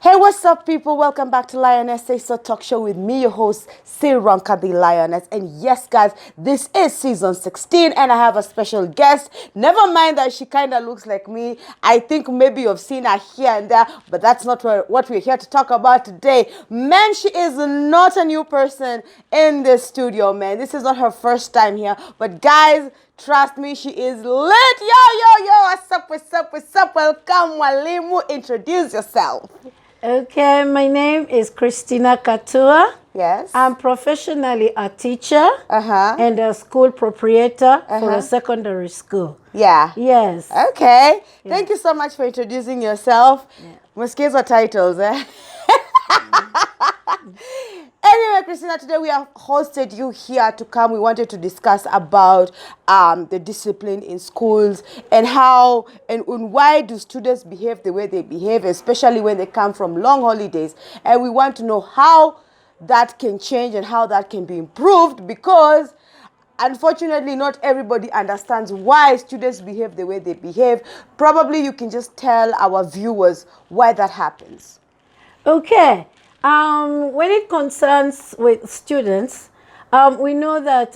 Hey, what's up, people? Welcome back to Lioness Say So Talk Show with me, your host, Siranka the Lioness. And yes, guys, this is season 16, and I have a special guest. Never mind that she kind of looks like me. I think maybe you've seen her here and there, but that's not what we're here to talk about today. Man, she is not a new person in this studio, man. This is not her first time here, but guys, trust me, she is lit. Yo, what's up? Welcome, Mwalimu. Introduce yourself. Okay, my name is Christina Katua. Yes. I'm professionally a teacher and a school proprietor for a secondary school. Yeah. Yes. Okay. Yeah. Thank you so much for introducing yourself. Mosquitoes titles, eh? Anyway, Christina, today we have hosted you here to come. We wanted to discuss about the discipline in schools and how and why do students behave the way they behave, especially when they come from long holidays. And we want to know how that can change and how that can be improved, because unfortunately, not everybody understands why students behave the way they behave. Probably you can just tell our viewers why that happens. Okay. When it concerns with students, we know that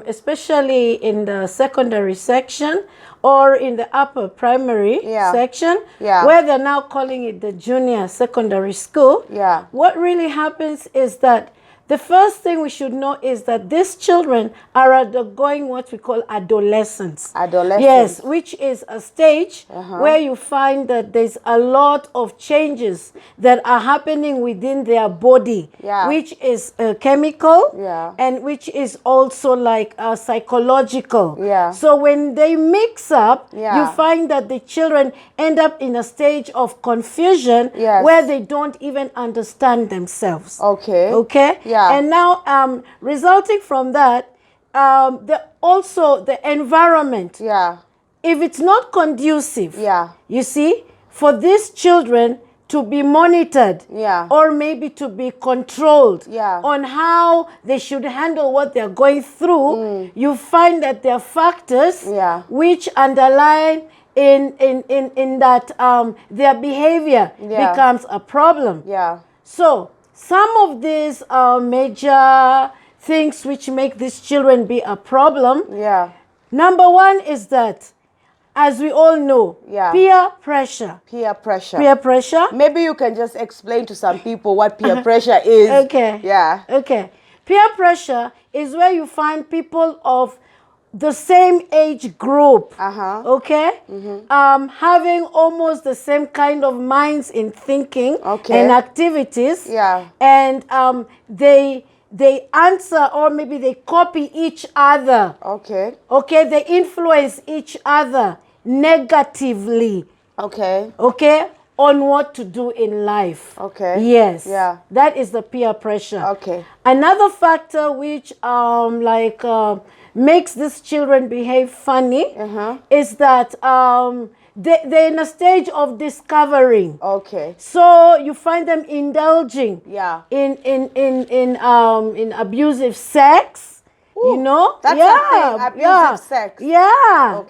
especially in the secondary section or in the upper primary section, where they're now calling it the junior secondary school, what really happens is that the first thing we should know is that these children are undergoing what we call adolescents. Adolescents. Yes, which is a stage where you find that there's a lot of changes that are happening within their body, which is chemical and which is also like psychological. So when they mix up, you find that the children end up in a stage of confusion where they don't even understand themselves. Okay? And now, resulting from that, also the environment. If it's not conducive, you see, for these children to be monitored or maybe to be controlled on how they should handle what they're going through, you find that there are factors which underline in that their behavior becomes a problem. So some of these major things which make these children be a problem. Number one is that, as we all know, peer pressure. Peer pressure. Peer pressure. Maybe you can just explain to some people what peer pressure is. Okay. Peer pressure is where you find people of the same age group, having almost the same kind of minds in thinking and activities, and they answer or maybe they copy each other. They influence each other negatively. On what to do in life. Yes. That is the peer pressure. Another factor which makes these children behave funny is that they're in a stage of discovering. So you find them indulging in abusive sex. You know, that's a thing, abusive sex.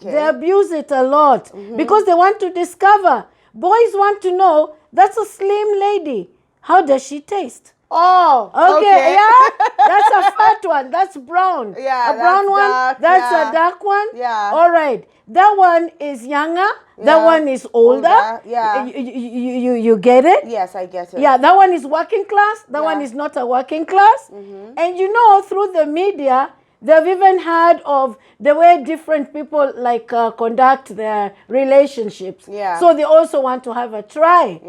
They abuse it a lot because they want to discover. Boys want to know, that's a slim lady. How does she taste? That's a fat one. That's brown. A brown one. Dark, that's a dark one. All right. That one is younger. That one is older. You get it? Yes, I get it. That one is working class. That one is not a working class. And you know, through the media, they've even heard of the way different people conduct their relationships. So they also want to have a try.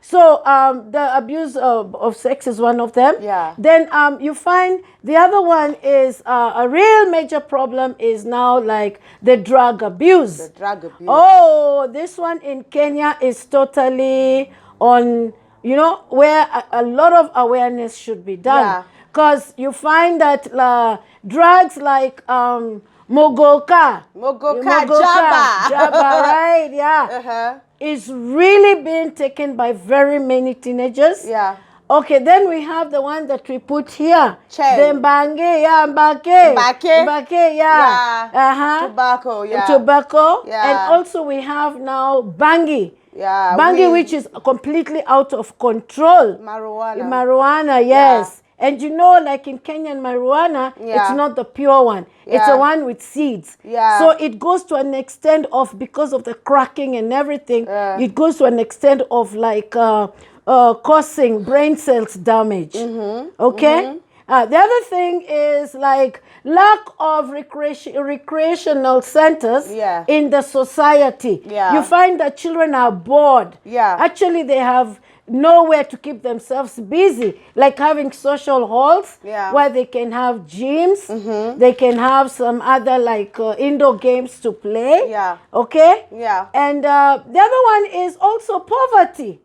So the abuse of sex is one of them. Then you find the other one is a real major problem is now like the drug abuse. The drug abuse. Oh, this one in Kenya is totally on, where a lot of awareness should be done. Because you find that drugs like Mogoka, Jabba, right? Is really being taken by very many teenagers. Okay, then we have the one that we put here. Chain. The mbake, yeah. Tobacco, yeah. Tobacco. Yeah. And also we have now bangi. Yeah. Bangi, which is completely out of control. Marijuana. Yes. Yeah. And you know, like in Kenyan marijuana, it's not the pure one. Yeah. It's the one with seeds. Yeah. So it goes to an extent of, because of the cracking and everything, it goes to an extent of like causing brain cells damage. Okay? The other thing is like lack of recreational centers in the society. You find that children are bored. Actually, they have nowhere to keep themselves busy, like having social halls where they can have gyms, they can have some other like indoor games to play. Okay? And the other one is also poverty.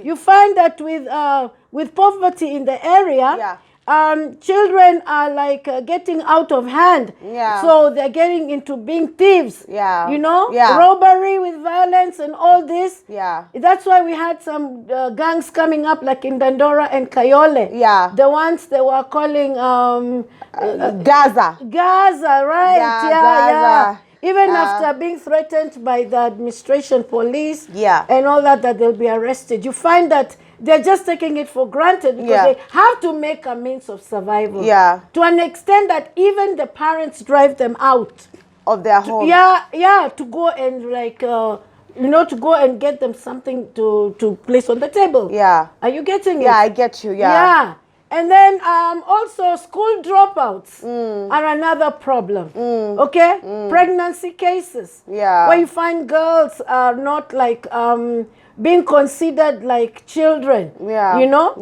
You find that with poverty in the area, children are like getting out of hand. So they're getting into being thieves. You know, robbery with violence and all this. That's why we had some gangs coming up, like in Dandora and Kayole. The ones they were calling Gaza, right? Gaza. Even after being threatened by the administration, police, and all that they'll be arrested. You find that they're just taking it for granted because they have to make a means of survival. To an extent that even the parents drive them out of their home. To go and like, to go and get them something to place on the table. Are you getting it? I get you. And then also school dropouts are another problem. Okay? Pregnancy cases. Where you find girls are not like being considered like children. You know?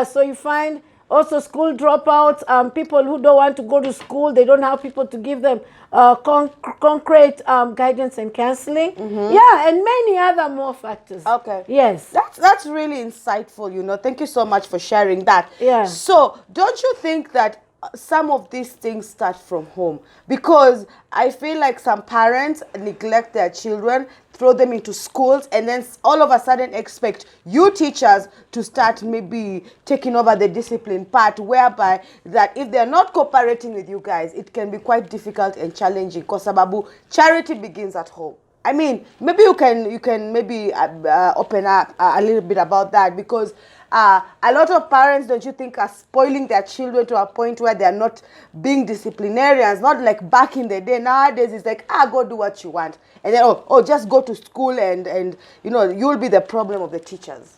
So you find also school dropouts, people who don't want to go to school, they don't have people to give them concrete guidance and counseling. And many other more factors. Okay. Yes. That's really insightful, you know. Thank you so much for sharing that. So don't you think that some of these things start from home? Because I feel like some parents neglect their children, throw them into schools, and then all of a sudden expect you teachers to start maybe taking over the discipline part, whereby that if they're not cooperating with you guys, it can be quite difficult and challenging, because sababu charity begins at home. I mean, maybe you can maybe open up a little bit about that, because a lot of parents, don't you think, are spoiling their children to a point where they are not being disciplinarians, not like back in the day. Nowadays, it's like, go do what you want. And then, just go to school and you know, you'll be the problem of the teachers.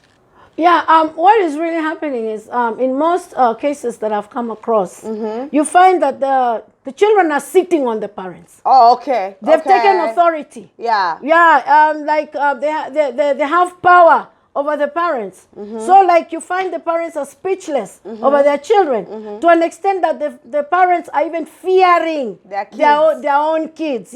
What is really happening is, in most cases that I've come across, you find that the children are sitting on the parents. Okay. They've taken authority. They have power over the parents. So like you find the parents are speachously over their children, to an extent that the parents are even fearing their own kids.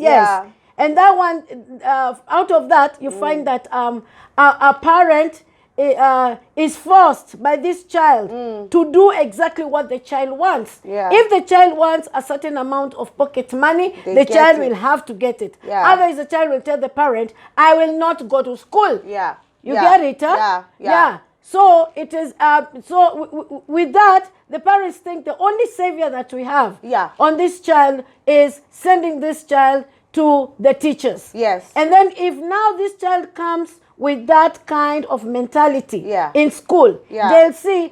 And that one, out of that, you find that a parent is forced by this child to do exactly what the child wants. If the child wants a certain amount of pocket money, the child will have to get it. Otherwise, the child will tell the parent, I will not go to school. You get it, huh? So it is. With that, the parents think the only savior that we have on this child is sending this child to the teachers. And then if now this child comes with that kind of mentality in school, they'll see,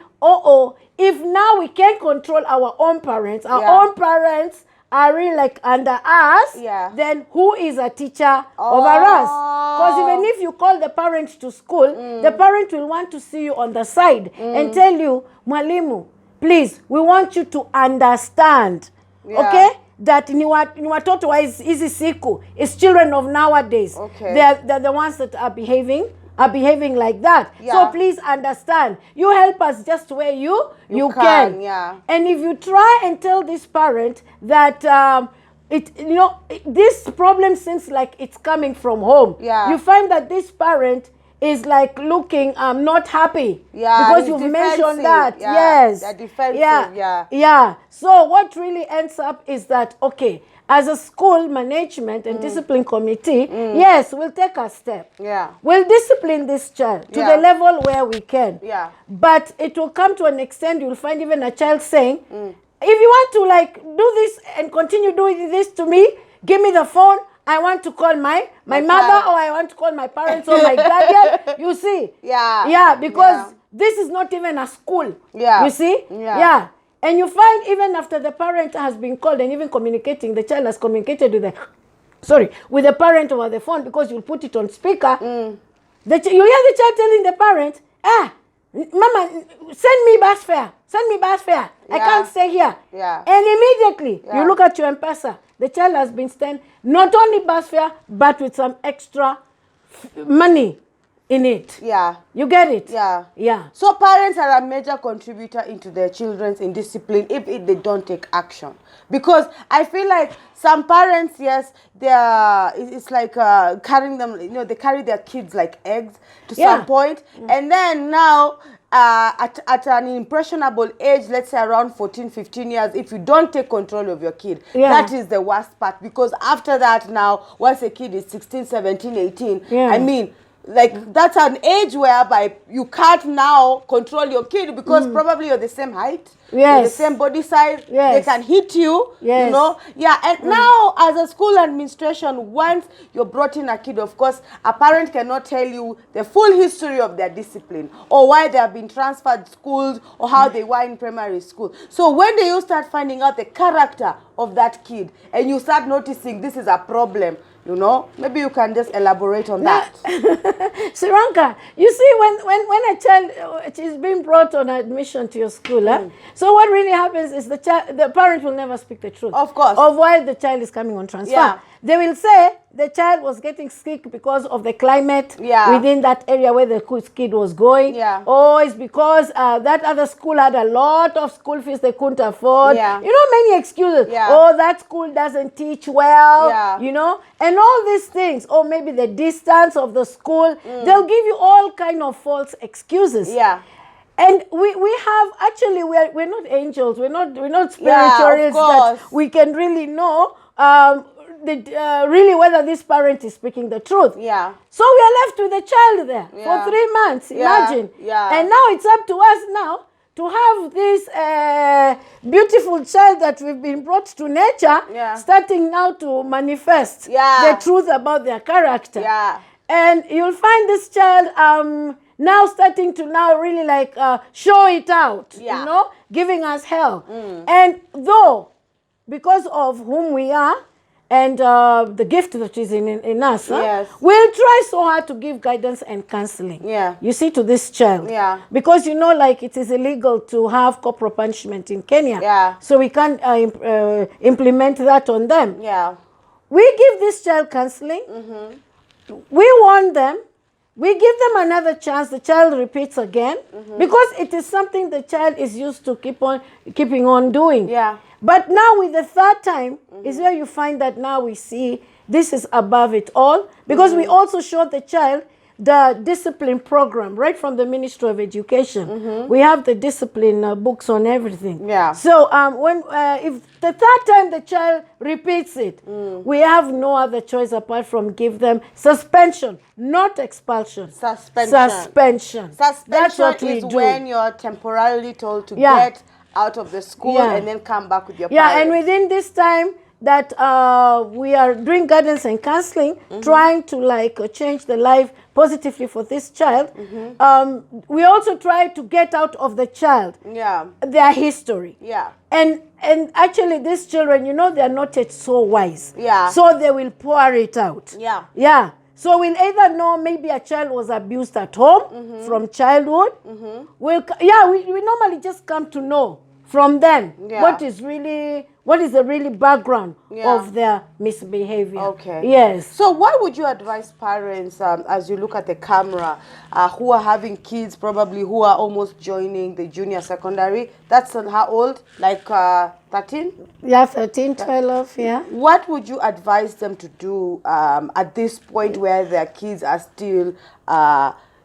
if now we can't control our own parents, our own parents are really like under us, then who is a teacher over us? Because even if you call the parent to school, the parent will want to see you on the side and tell you, Mwalimu, please, we want you to understand, okay, that ni watoto wa hizi siku is children of nowadays. They're the ones that are behaving like that. So please understand. You help us just where you can. And if you try and tell this parent that this problem seems like it's coming from home, you find that this parent is like looking not happy because you've mentioned that. They're defensive. So what really ends up is that, okay, as a school management and discipline committee, yes, we'll take a step. Yeah. We'll discipline this child to the level where we can. Yeah. But it will come to an extent you'll find even a child saying, if you want to like do this and continue doing this to me, give me the phone. I want to call my mother, or I want to call my parents or my guardian. You see? Yeah. Yeah, because this is not even a school. Yeah. You see? Yeah. Yeah. And you find even after the parent has been called and even communicating, the child has communicated with with the parent over the phone, because you'll put it on speaker. You hear the child telling the parent, Mama, send me bus fare. Send me bus fare. I can't stay here. Yeah. And immediately you look at your M-Pesa. The child has been sent not only bus fare, but with some extra money in it. Yeah. You get it? Yeah. Yeah. So parents are a major contributor into their children's indiscipline if they don't take action. Because I feel like some parents, yes, it's like carrying them, they carry their kids like eggs to some point. And then now, at an impressionable age, let's say around 14, 15 years, if you don't take control of your kid, that is the worst part. Because after that now, once a kid is 16, 17, 18, I mean, like that's an age whereby you can't now control your kid, because probably you're the same height, you're the same body size, they can hit you, you know. Yeah, and now as a school administration, once you're brought in a kid, of course, a parent cannot tell you the full history of their discipline, or why they have been transferred schools, or how they were in primary school. So when you start finding out the character of that kid, and you start noticing this is a problem, maybe you can just elaborate on that. Siranka, you see, when a child is being brought on admission to your school, so what really happens is the parent will never speak the truth. Of course. Of why the child is coming on transfer. Yeah. They will say the child was getting sick because of the climate within that area where the kid was going. Yeah. Or it's because that other school had a lot of school fees they couldn't afford. Yeah. Many excuses. Yeah. Oh, that school doesn't teach well. Yeah. And all these things. Or maybe the distance of the school. They'll give you all kind of false excuses. Yeah. And we have, actually, we're not angels. We're not spiritualists that we can really know really whether this parent is speaking the truth. Yeah. So we are left with the child there for 3 months. Imagine. Yeah. And now it's up to us now to have this beautiful child that we've been brought to nature, starting now to manifest the truth about their character. Yeah. And you'll find this child now starting to really like show it out, giving us hell. And though, because of whom we are, and the gift that is in us, we'll try so hard to give guidance and counseling. Yeah. You see, to this child. Yeah. Because like it is illegal to have corporal punishment in Kenya. Yeah. So we can't implement that on them. Yeah. We give this child counseling. We warn them. We give them another chance. The child repeats again, because it is something the child is used to keeping on doing. Yeah. But now with the third time is where you find that now we see this is above it all, because we also show the child the discipline program right from the Ministry of Education. We have the discipline books on everything. Yeah. So if the third time the child repeats it, we have no other choice apart from give them suspension, not expulsion. Suspension. That's what we do. When you're temporarily told to get out of the school and then come back with your parents. And within this time that we are doing guidance and counseling, trying to change the life positively for this child, we also try to get out of the child their history. Yeah. And actually these children, they're not yet so wise. Yeah. So they will pour it out. Yeah. Yeah. So we'll either know maybe a child was abused at home from childhood. We normally just come to know from them what is the really background of their misbehavior. Okay. Yes. So what would you advise parents as you look at the camera who are having kids probably who are almost joining the junior secondary? That's how old? Like 13? Yeah, 13, 12, yeah. What would you advise them to do at this point where their kids are still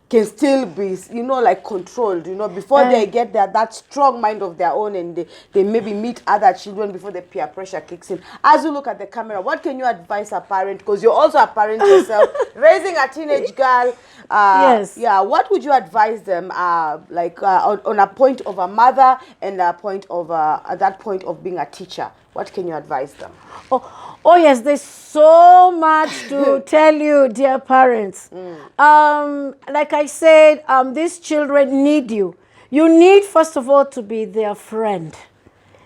can still be, like controlled, before they get that strong mind of their own, and they maybe meet other children before the peer pressure kicks in. As you look at the camera, what can you advise a parent, because you're also a parent yourself, raising a teenage girl? Yes. Yeah, what would you advise them, on a point of a mother and a point of at that point of being a teacher? What can you advise them? Oh yes, there's so much to tell you, dear parents. Like I said, these children need you. You need, first of all, to be their friend.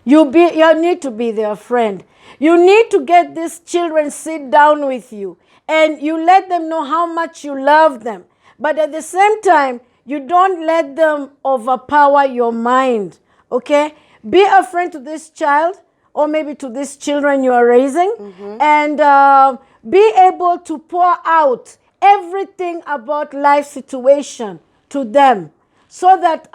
You need to be their friend. You need to get these children sit down with you, and you let them know how much you love them. But at the same time, you don't let them overpower your mind. Okay? Be a friend to this child, or maybe to these children you are raising, and be able to pour out everything about life situation to them, so that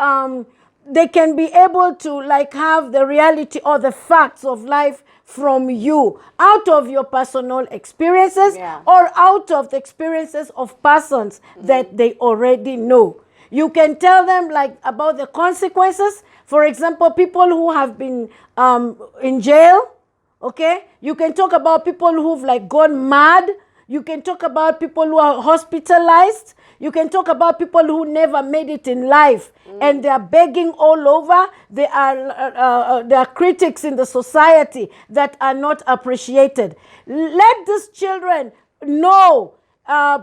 they can be able to have the reality or the facts of life from you, out of your personal experiences, or out of the experiences of persons that they already know. You can tell them about the consequences. For example, people who have been in jail, okay? You can talk about people who've gone mad. You can talk about people who are hospitalized. You can talk about people who never made it in life, and they are begging all over. There are critics in the society that are not appreciated. Let these children know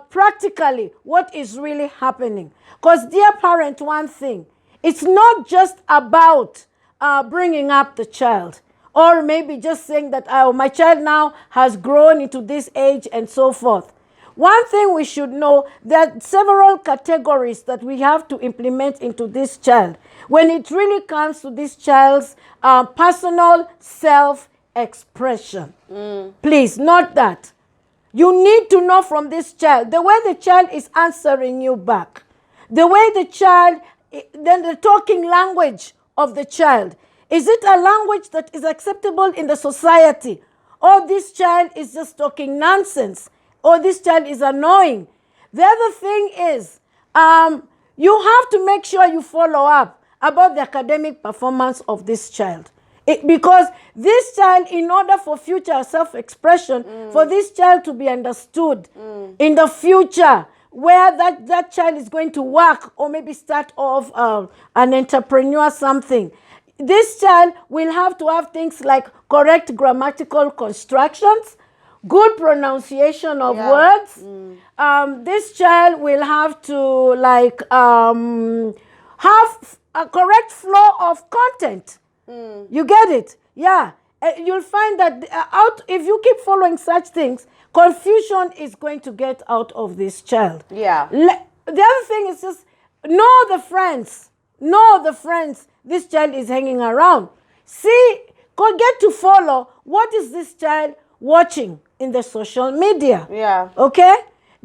practically what is really happening. Because, dear parent, one thing, it's not just about bringing up the child, or maybe just saying that my child now has grown into this age and so forth. One thing we should know, there are several categories that we have to implement into this child when it really comes to this child's personal self-expression. Please, not that. You need to know from this child, the way the child is answering you back, the way the child, then the talking language of the child. Is it a language that is acceptable in the society? Or this child is just talking nonsense? Or this child is annoying? The other thing is, you have to make sure you follow up about the academic performance of this child. Because this child, in order for future self-expression, for this child to be understood in the future, where that child is going to work, or maybe start off an entrepreneur something, this child will have to have things like correct grammatical constructions, good pronunciation of words. This child will have to have a correct flow of content. You get it? Yeah. You'll find that if you keep following such things, confusion is going to get out of this child. Yeah. The other thing is just know the friends. Know the friends this child is hanging around. See, get to follow what is this child watching in the social media. Yeah. Okay?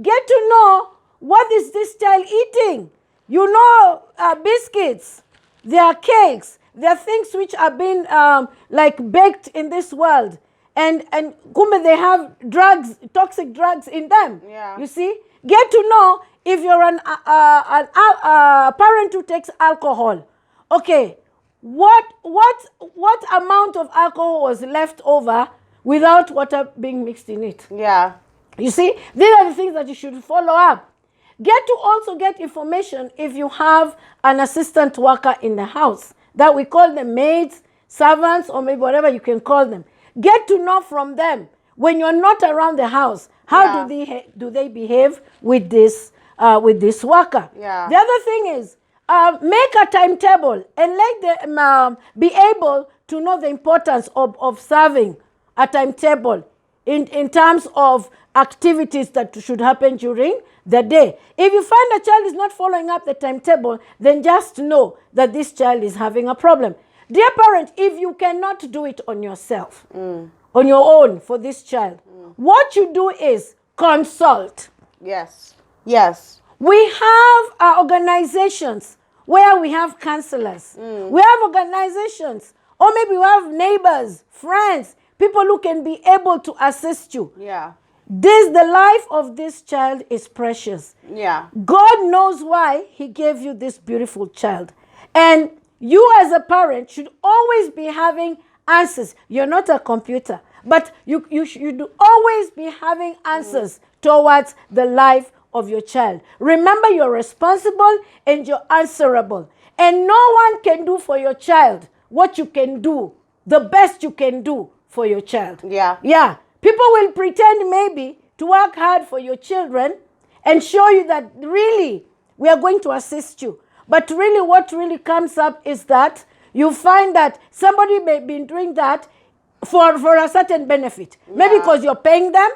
Get to know what is this child eating. You know, biscuits, there are cakes, there are things which are being baked in this world. And kumbe they have drugs, toxic drugs in them. Yeah. You see? Get to know if you're a parent who takes alcohol. Okay, what amount of alcohol was left over without water being mixed in it? Yeah. You see, these are the things that you should follow up. Get to also get information if you have an assistant worker in the house, that we call them maids, servants, or maybe whatever you can call them. Get to know from them, when you're not around the house, how do they behave with this worker? Yeah. The other thing is, make a timetable and let them be able to know the importance of serving a timetable in terms of activities that should happen during the day. If you find a child is not following up the timetable, then just know that this child is having a problem. Dear parent, if you cannot do it on yourself, on your own for this child, what you do is consult. Yes. Yes. We have organizations where we have counselors. We have organizations, or maybe we have neighbors, friends, people who can be able to assist you. Yeah. the life of this child is precious. Yeah. God knows why he gave you this beautiful child. And you as a parent should always be having answers. You're not a computer, but you should always be having answers towards the life of your child. Remember, you're responsible and you're answerable. And no one can do for your child what you can do, the best you can do for your child. Yeah. Yeah. People will pretend maybe to work hard for your children and show you that really we are going to assist you. But really what really comes up is that you find that somebody may be doing that for a certain benefit. Yeah. Maybe because you're paying them.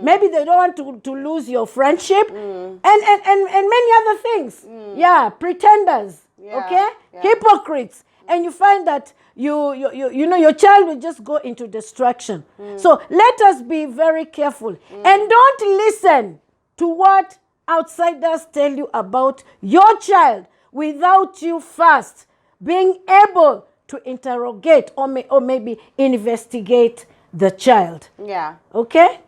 Maybe they don't want to lose your friendship. And many other things. Yeah, pretenders. Yeah. Okay? Yeah. Hypocrites. And you find that you know your child will just go into destruction. So let us be very careful. And don't listen to what outsiders tell you about your child without you first being able to interrogate or maybe investigate the child. Yeah. Okay?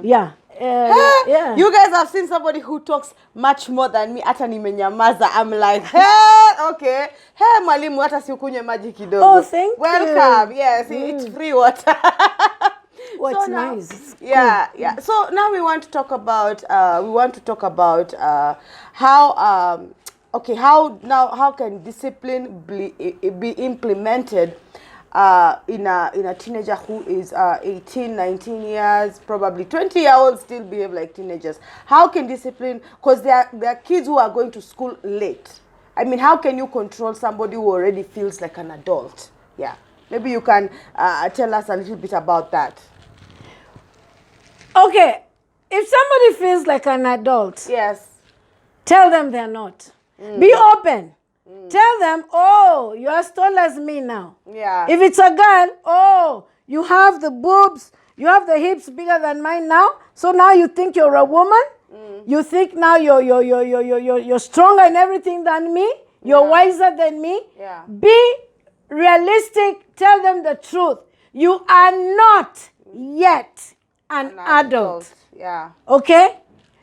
Yeah. Yeah. You guys have seen somebody who talks much more than me. Hata nimenyamaza. I'm like, hey, okay. Hey, Mwalimu, hata si ukunywe maji kidogo. Oh, thank you. Welcome. Yes, it's free water. What's so now, nice. Yeah, cool. Yeah. So now we want to talk about how how can discipline be implemented in a teenager who is 18, 19 years, probably 20-year-olds still behave like teenagers. How can discipline, because there are kids who are going to school late. I mean, how can you control somebody who already feels like an adult? Yeah. Maybe you can tell us a little bit about that. Okay. If somebody feels like an adult, yes, tell them they're not. Be open. Tell them, oh, you are as tall as me now. Yeah. If it's a girl, oh, you have the boobs, you have the hips bigger than mine now. So now you think you're a woman. You think now you're stronger in everything than me. You're wiser than me. Yeah. Be realistic. Tell them the truth. You are not yet an adult. Yeah. Okay?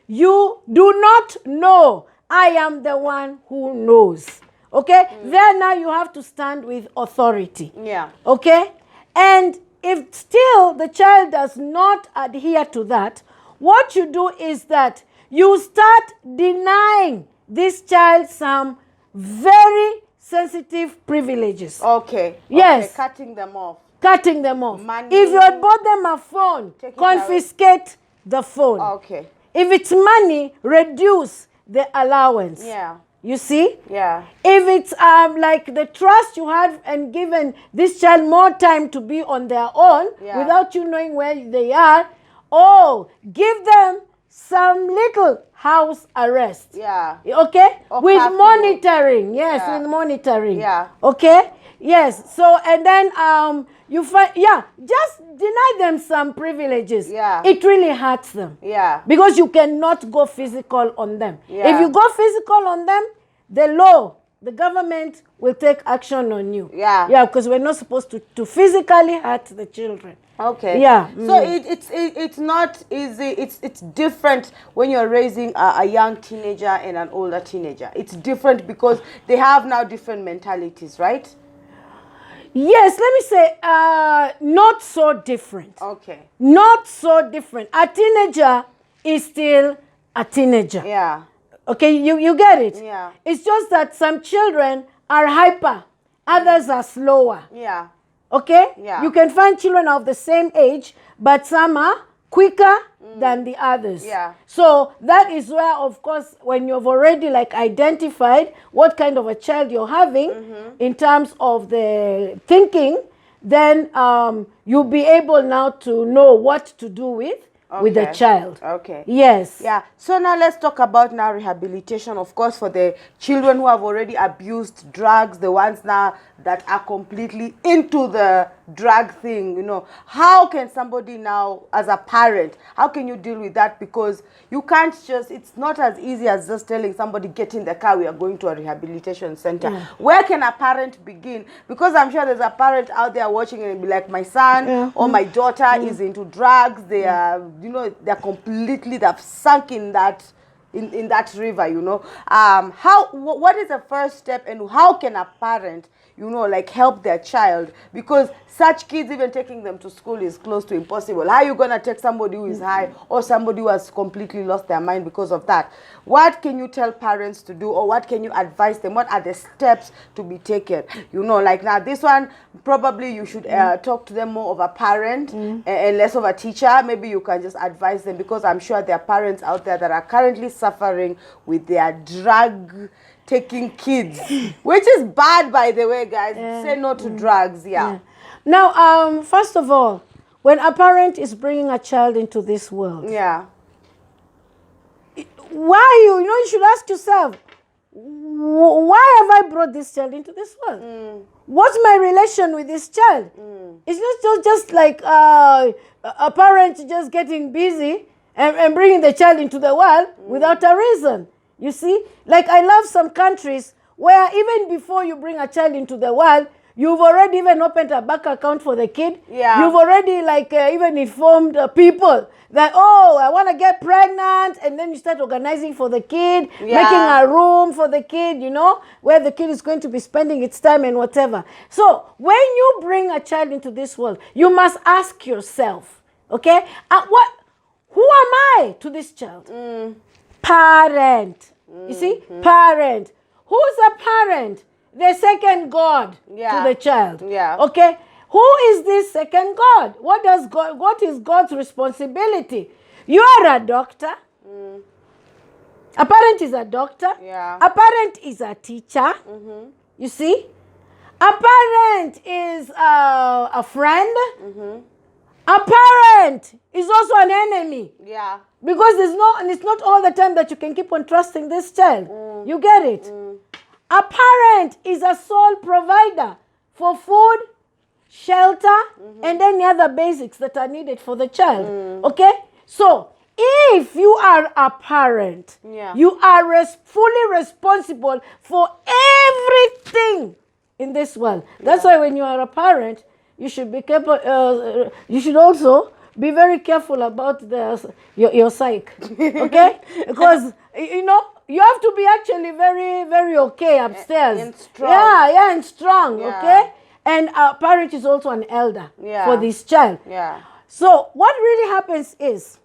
You do not know. I am the one who knows. Okay? There now you have to stand with authority. Yeah. Okay? And if still the child does not adhere to that, what you do is that you start denying this child some very sensitive privileges. Okay. Yes. Okay. Cutting them off. Cutting them off. Money. If you had bought them a phone, confiscate the phone. Okay. If it's money, reduce the allowance. Yeah. You see? Yeah. If it's like the trust you had and given this child more time to be on their own without you knowing where they are, give them some little house arrest. Yeah. Okay? Or with curfew. monitoring. Yes, with monitoring. Yeah. Okay? Yes. So, and then you find, just deny them some privileges. Yeah. It really hurts them. Yeah. Because you cannot go physical on them. Yeah. If you go physical on them, the law, the government will take action on you. Yeah. Yeah, because we're not supposed to physically hurt the children. Okay. Yeah. So it's not easy. It's different when you're raising a young teenager and an older teenager. It's different because they have now different mentalities, right? Yes, let me say, not so different. Okay. Not so different. A teenager is still a teenager. Yeah. Okay, you get it? Yeah. It's just that some children are hyper, others are slower. Yeah. Okay? Yeah. You can find children of the same age, but some are quicker than the others. Yeah. So that is where, of course, when you've already identified what kind of a child you're having in terms of the thinking, then you'll be able now to know what to do with the child. Okay. Yes. Yeah. So now let's talk about now rehabilitation, of course, for the children who have already abused drugs, the ones now that are completely into the drug thing, How can somebody now, as a parent, how can you deal with that? Because you can't it's not as easy as just telling somebody, get in the car, we are going to a rehabilitation center. Yeah. Where can a parent begin? Because I'm sure there's a parent out there watching and be like, my son or my daughter is into drugs, they are they've sunk in that in that river, what is the first step, and how can a parent help their child? Because such kids, even taking them to school is close to impossible. How are you going to take somebody who is high or somebody who has completely lost their mind because of that? What can you tell parents to do, or what can you advise them? What are the steps to be taken? Now this one, probably you should talk to them more of a parent and less of a teacher. Maybe you can just advise them, because I'm sure there are parents out there that are currently suffering with their drug taking kids, which is bad, by the way, guys. Say no to drugs. Now, first of all, when a parent is bringing a child into this world, why you should ask yourself, why have I brought this child into this world? What's my relation with this child? It's not just like a parent just getting busy and bringing the child into the world without a reason. You see, like I love some countries where even before you bring a child into the world, you've already even opened a bank account for the kid. You've already even informed people that, I want to get pregnant, and then you start organizing for the kid, making a room for the kid, where the kid is going to be spending its time and whatever. So when you bring a child into this world, you must ask yourself, okay, who am I to this child? Parent. You see, parent. Who's a parent? The second God to the child. Okay. Who is this second God? What is God's responsibility? You are a doctor. A parent is a doctor. A parent is a teacher. You see? A parent is a friend. A parent is also an enemy. Because it's not all the time that you can keep on trusting this child. You get it? A parent is a sole provider for food, shelter, and any other basics that are needed for the child. Okay? So, if you are a parent, you are fully responsible for everything in this world. That's why when you are a parent, you should be careful. You should also be very careful about your psyche, okay? Because you have to be actually very, very okay upstairs. And strong. And strong, okay? And a parent is also an elder for this child. So what really happens is,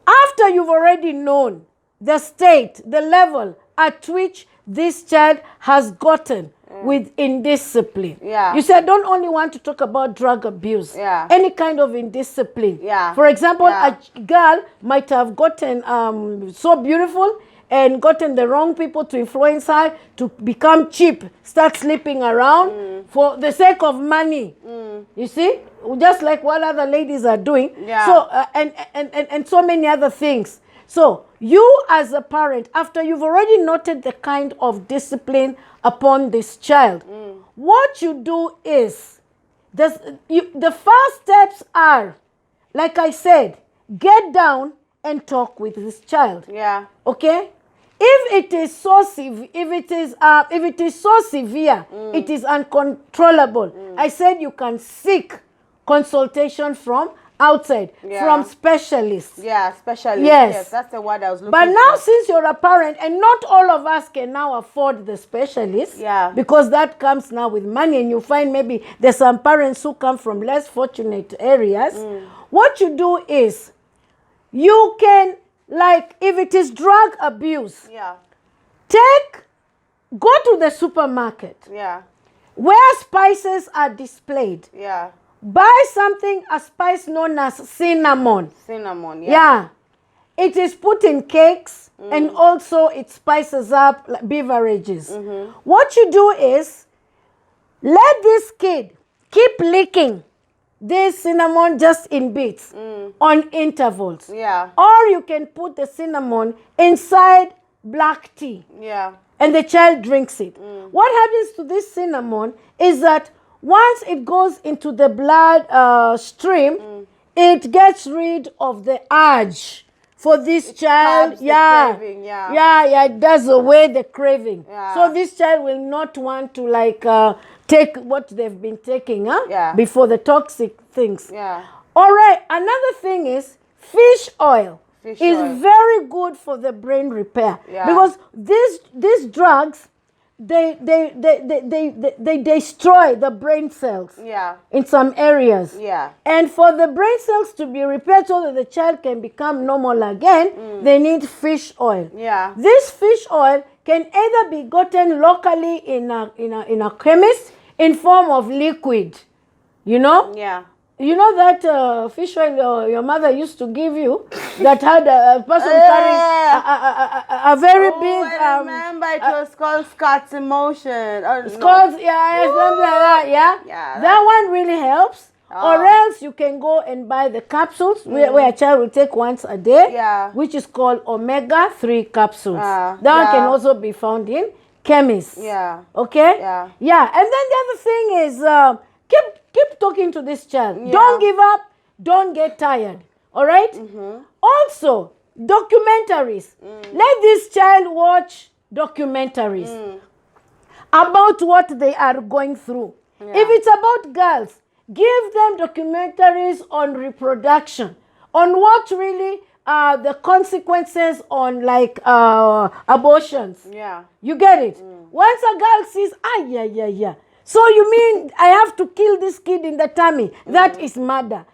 after you've already known the state, the level at which this child has gotten with indiscipline. You see, I don't only want to talk about drug abuse. Any kind of indiscipline. For example, a girl might have gotten so beautiful and gotten the wrong people to influence her to become cheap, start sleeping around for the sake of money. You see, just like what other ladies are doing. So and so many other things. So you as a parent, after you've already noted the kind of discipline upon this child, what you do is, the first steps are, like I said, get down and talk with this child. Okay? If it is so severe, it is uncontrollable. I said you can seek consultation from outside, from specialists. Specialists. Yes, that's the word I was looking for. But now, since you're a parent, and not all of us can now afford the specialists, because that comes now with money, and you find maybe there's some parents who come from less fortunate areas. What you do is, you can, like, if it is drug abuse, go to the supermarket, where spices are displayed. Buy a spice known as cinnamon. It is put in cakes, and also it spices up beverages. What you do is, let this kid keep licking this cinnamon just in bits on intervals. Or you can put the cinnamon inside black tea. And the child drinks it. What happens to this cinnamon is that once it goes into the blood stream, it gets rid of the urge for this child. It does away the craving. So this child will not want to take what they've been taking before, the toxic things. All right, another thing is, fish oil is very good for the brain repair. Because these drugs, they destroy the brain cells in some areas. And for the brain cells to be repaired so that the child can become normal again, they need fish oil. This fish oil can either be gotten locally in a chemist in form of liquid, you know? You know that fish oil your mother used to give you that had a person carrying a very big... I remember it was called Scott's Emotion. Scott's, something like that, that one really helps. Or else you can go and buy the capsules where a child will take once a day, which is called omega-3 capsules. That one can also be found in chemists. Okay? And then the other thing is keep talking to this child. Don't give up. Don't get tired. All right? Also, documentaries. Let this child watch documentaries about what they are going through. If it's about girls, give them documentaries on reproduction, on what really are the consequences on like abortions. You get it? Once a girl sees, so you mean I have to kill this kid in the tummy? That is murder.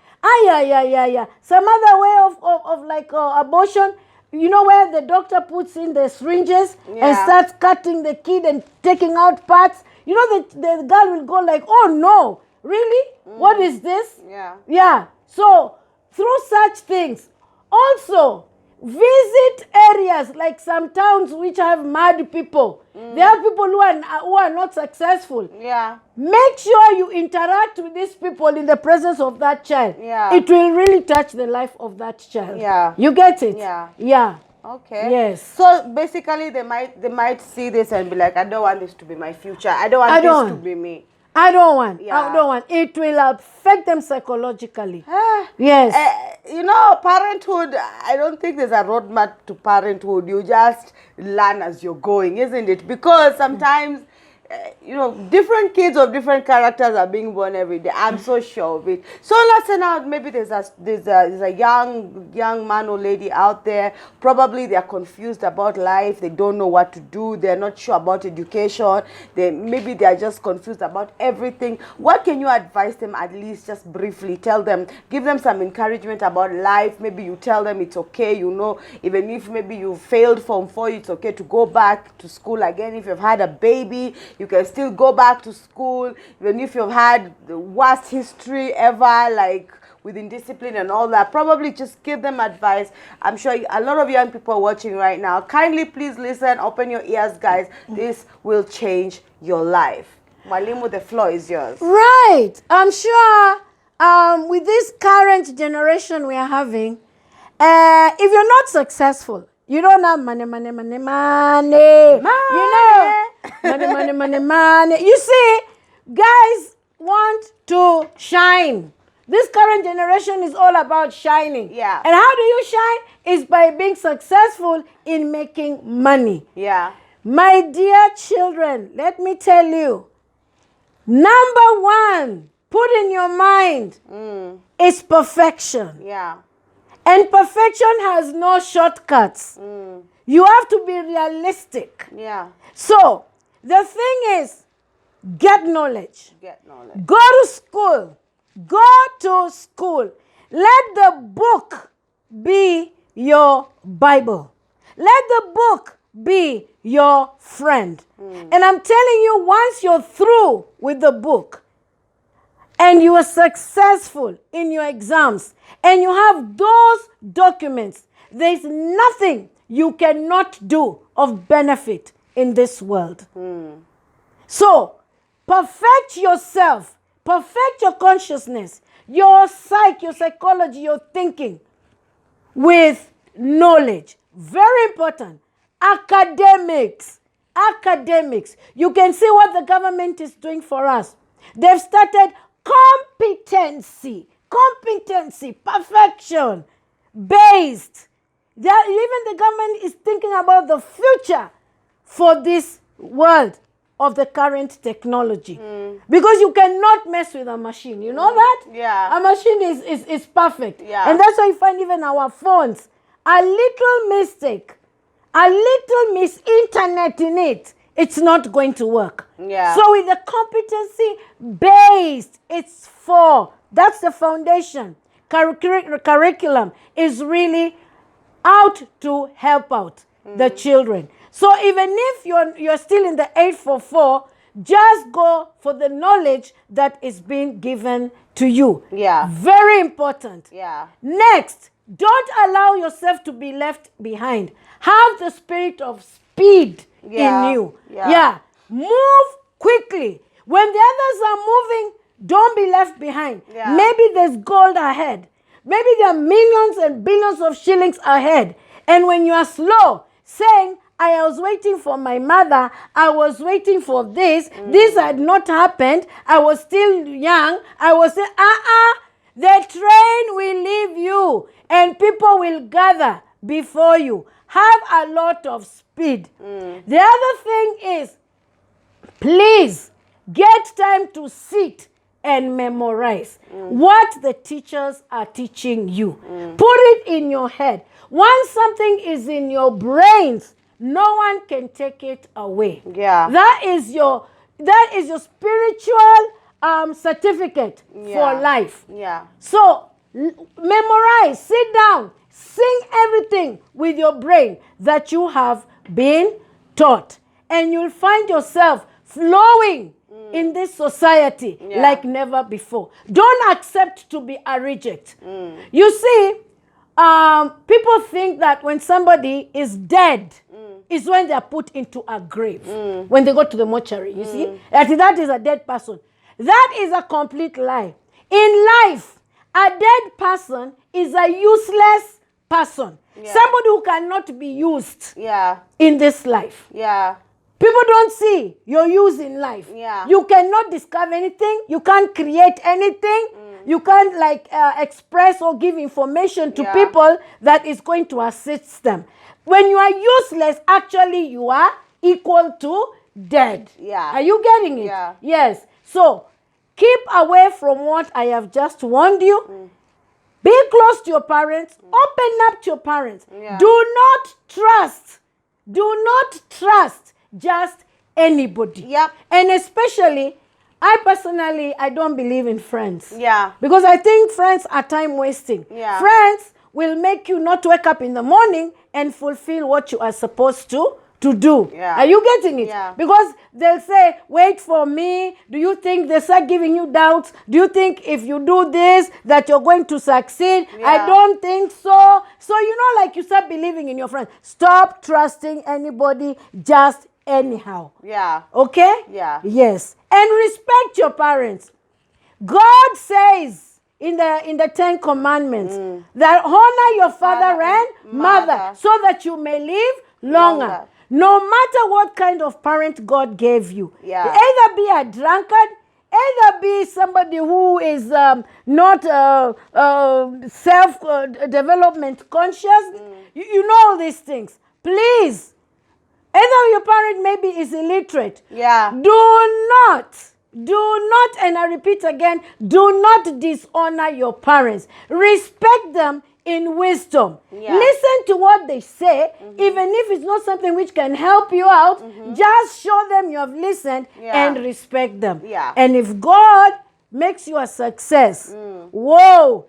Some other way of like abortion, you know, where the doctor puts in the syringes and starts cutting the kid and taking out parts. You know, the girl will go like, oh no, really? What is this? So through such things, also visit areas like some towns which have mad people. There are people who are not successful. Make sure you interact with these people in the presence of that child. It will really touch the life of that child. You get it? Okay. Yes. So basically they might see this and be like, I don't want this to be my future. I don't want this to be me. I don't want. It will affect them psychologically. Yes. You know, parenthood, I don't think there's a roadmap to parenthood. You just learn as you're going, isn't it? Because sometimes, you know, different kids of different characters are being born every day. I'm so sure of it. So let's say now maybe there's a young man or lady out there. Probably they're confused about life. They don't know what to do. They're not sure about education. Maybe they're just confused about everything. What can you advise them, at least just briefly? Tell them, give them some encouragement about life. Maybe you tell them it's okay, you know, even if maybe you failed Form 4, it's okay to go back to school again. If you've had a baby, you can still go back to school, even if you've had the worst history ever, like with Indiscipline and all that. Probably just give them advice. I'm sure a lot of young people are watching right now. Kindly please listen, open your ears, guys. This will change your life. Mwalimu, the floor is yours. Right. I'm sure with this current generation we are having, if you're not successful, you don't have money. You know, money. You see, guys want to shine. This current generation is all about shining. And how do you shine? Is by being successful in making money. My dear children, let me tell you, number one, put in your mind is perfection. And perfection has no shortcuts. You have to be realistic. So, the thing is, get knowledge. Go to school. Let the book be your Bible. Let the book be your friend. And I'm telling you, once you're through with the book, and you are successful in your exams, and you have those documents, there's nothing you cannot do of benefit in this world. So, perfect yourself, perfect your consciousness, your psyche, your psychology, your thinking with knowledge. Very important. Academics. You can see what the government is doing for us. They've started competency, perfection based. Even the government is thinking about the future for this world of the current technology. Because you cannot mess with a machine. You know that? Yeah. A machine is perfect. Yeah. And that's why you find even our phones, a little mistake, a little misinternet in it, it's not going to work. Yeah. So with the competency based, it's for, that's the foundation. Curriculum is really out to help out the children. So even if you're still in the 844, just go for the knowledge that is being given to you. Yeah. Very important. Yeah. Next, don't allow yourself to be left behind. Have the spirit of speed in you. Yeah. Move quickly. When the others are moving, don't be left behind. Yeah. Maybe there's gold ahead. Maybe there are millions and billions of shillings ahead. And when you are slow, saying, I was waiting for my mother, I was waiting for this, this had not happened, I was still young, I was saying, the train will leave you and people will gather before you. Have a lot of speed. The other thing is, please get time to sit and memorize what the teachers are teaching you. Put it in your head. Once something is in your brains, no one can take it away. Yeah. That is your spiritual certificate for life. Yeah. So memorize, sit down, sing everything with your brain that you have been taught. And you'll find yourself flowing in this society like never before. Don't accept to be a reject. You see, people think that when somebody is dead is when they are put into a grave. When they go to the mortuary, you see, that is a dead person. That is a complete lie. In life, a dead person is a useless person. Somebody who cannot be used in this life. Yeah. People don't see your use in life. Yeah. You cannot discover anything. You can't create anything. You can't express or give information to people that is going to assist them. When you are useless, actually you are equal to dead. Yeah. Are you getting it? Yeah. Yes. So keep away from what I have just warned you. Be close to your parents. Open up to your parents. Yeah. Do not trust just anybody. Yep. And especially, I personally don't believe in friends. Yeah. Because I think friends are time wasting. Yeah. Friends will make you not wake up in the morning and fulfill what you are supposed to do. Yeah. Are you getting it? Yeah. Because they'll say, wait for me. Do you think they start giving you doubts? Do you think if you do this that you're going to succeed? Yeah. I don't think so. So, like you start believing in your friends. Stop trusting anybody just anyhow. Yeah. Okay? Yeah. Yes. And respect your parents. God says in the 10 Commandments that honor your father and mother so that you may live longer. No matter what kind of parent God gave you. Yeah. Either be a drunkard, either be somebody who is not self-development conscious. You know all these things. Please, either your parent maybe is illiterate. Yeah. Do not, and I repeat again, do not dishonor your parents. Respect them in wisdom. Yeah. Listen to what they say, even if it's not something which can help you out. Just show them you have listened and respect them. Yeah. And if God makes you a success, whoa,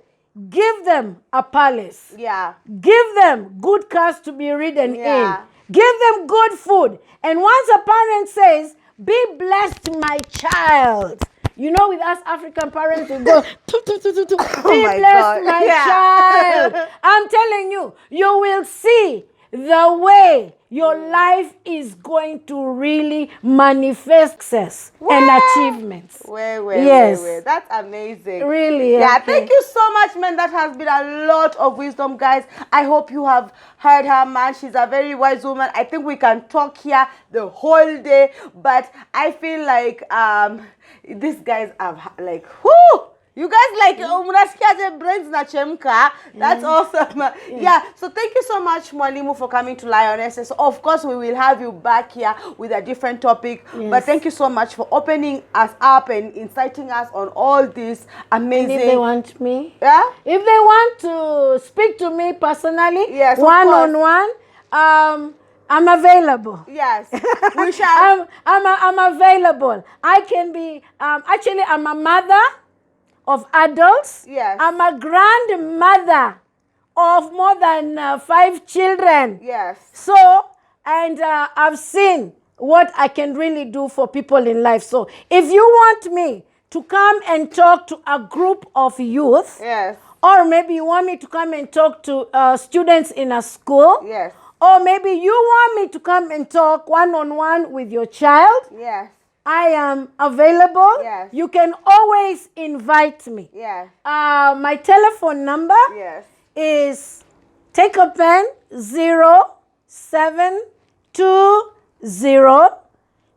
give them a palace. Yeah. Give them good cars to be ridden Yeah. in. Give them good food. And once a parent says, be blessed, my child. With us African parents, we go, be blessed, my child. I'm telling you, you will see the way your life is going to really manifest success and achievements. Wait. That's amazing. Really. Yeah, okay. thank you so much, man. That has been a lot of wisdom, guys. I hope you have heard her, man. She's a very wise woman. I think we can talk here the whole day, but I feel like these guys have whoo! You guys like unasikia brains na chemka. That's awesome. Yeah. So thank you so much, Mwalimu, for coming to Lionesses. So of course, we will have you back here with a different topic. Yes. But thank you so much for opening us up and inciting us on all this amazing. And if they want me, yeah. If they want to speak to me personally, yes, one-on-one, I'm available. Yes, we shall. I'm available. I can be. Actually, I'm a mother of adults. Yes. I'm a grandmother of more than 5 children. Yes. So, and I've seen what I can really do for people in life. So, if you want me to come and talk to a group of youth, yes, or maybe you want me to come and talk to students in a school, yes, or maybe you want me to come and talk one-on-one with your child, yes, I am available. Yes. You can always invite me. Yes. My telephone number, yes, is, take a pen, 0720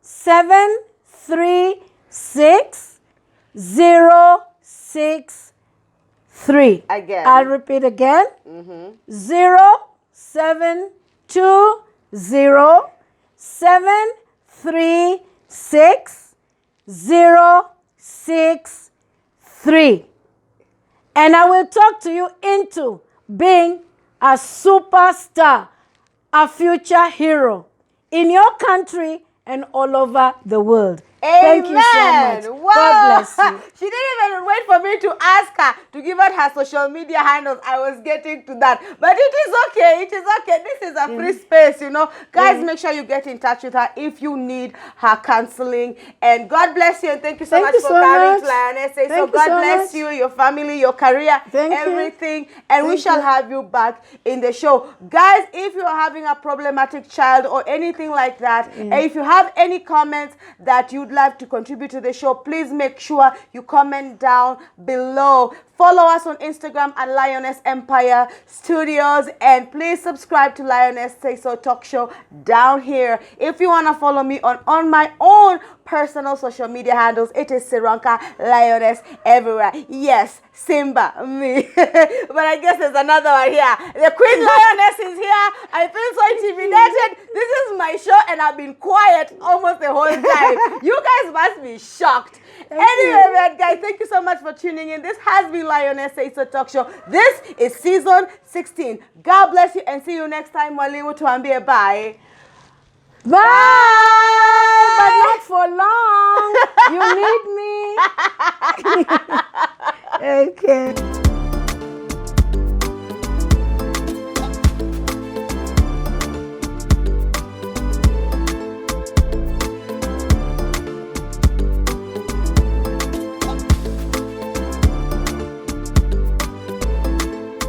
736 063. Again. I'll repeat again. 0720 736 063. And I will talk to you into being a superstar, a future hero in your country and all over the world. Amen. Thank you so much. Wow. God bless you. She didn't even wait for me to ask her to give out her social media handles. I was getting to that. But it is okay. It is okay. This is a free space, you know. Guys, make sure you get in touch with her if you need her counseling. And God bless you. And thank you so much for coming to Lionesses. So God bless you, your family, your career, everything. And we shall have you back in the show. Guys, if you are having a problematic child or anything like that, and if you have any comments that you'd like to contribute to the show, please make sure you comment down below. Follow us on Instagram at Lioness Empire Studios, and please subscribe to Lioness Say So Talk Show down here. If you want to follow me on my own personal social media handles, it is Siranka Lioness everywhere. Yes, Simba, me. But I guess there's another one here. The Queen Lioness is here. I feel so intimidated. This is my show and I've been quiet almost the whole time. You guys must be shocked. Anyway, guys, thank you so much for tuning in. This has been Lioness Say So Talk Show. This is season 16. God bless you and see you next time. Mwalimu tuambie bye. Bye! But not for long. You need me. Okay.